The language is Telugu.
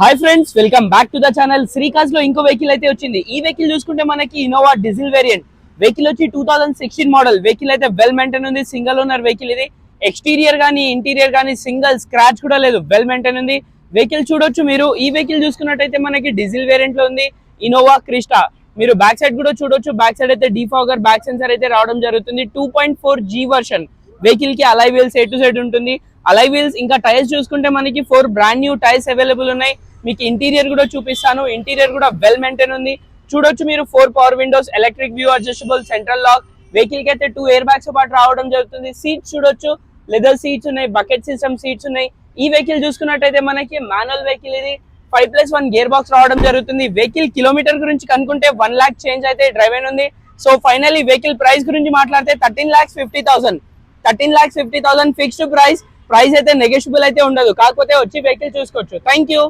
Hi friends, welcome back to the channel. శ్రీకాజ్ లో ఇంకో వెహికల్ అయితే వచ్చింది. ఈ వెహికల్ చూసుకుంటే మనకి ఇన్నోవా డీజిల్ వేరియంట్ వెహికల్ వచ్చి 2016 మోడల్ వెహికల్ అయితే వెల్ మెయింటైన్ ఉంది. సింగిల్ ఓనర్ వెహికల్ ఇది. ఎక్స్టీరియర్ గానీ ఇంటీరియర్ గానీ సింగిల్ స్క్రాచ్ కూడా లేదు, వెల్ మెయింటైన్ ఉంది. వెహికల్ చూడొచ్చు మీరు. ఈ వెహికల్ చూసుకున్నట్టయితే మనకి డీజిల్ వేరియంట్ లో ఉంది, ఇన్నోవా క్రిస్టా. మీరు బ్యాక్ సైడ్ కూడా చూడొచ్చు. బ్యాక్ సైడ్ అయితే డీఫాగర్ బ్యాక్ సెన్సర్ అయితే రావడం జరుగుతుంది. 2.4G వర్షన్ వెహికల్ కి అలై వీల్స్ ఏ టు సైడ్ ఉంటుంది. అలై వీల్స్ ఇంకా టైర్స్ చూసుకుంటే మనకి 4 బ్రాండ్ న్యూ టైర్స్ అవైలబుల్ ఉన్నాయి. మీకు ఇంటీరియర్ కూడా చూపిస్తాను. ఇంటీరియర్ కూడా వెల్ మెయింటైన్ ఉంది. చూడొచ్చు మీరు. 4 power windows, electric view adjustable, central lock. Vehicle కి అయితే 2 ఎయిర్ బ్యాగ్స్ పాటు రావడం జరుగుతుంది. సీట్స్ చూడొచ్చు, లెదర్ సీట్స్ ఉన్నాయి, బకెట్ సిస్టమ్ సీట్స్ ఉన్నాయి. ఈ వెహికల్ చూసుకున్నట్టయితే మనకి మాన్యువల్ వెహికల్ ఇది. 5+1 గేర్ బాక్స్ రావడం జరుగుతుంది. వెహికల్ కిలోమీటర్ గురించి కనుక్కుంటే 1 lakh చేంజ్ అయితే డ్రైవ్ అయిన ఉంది. సో ఫైనల్లీ వెహికల్ ప్రైస్ గురించి మాట్లాడితే 13,50,000 13,50,000 ఫిక్స్డ్ ప్రైస్ అయితే నెగోషియబుల్ అయితే ఉండదు. కాకపోతే వచ్చి వెహికల్ చూసుకోవచ్చు. Thank you.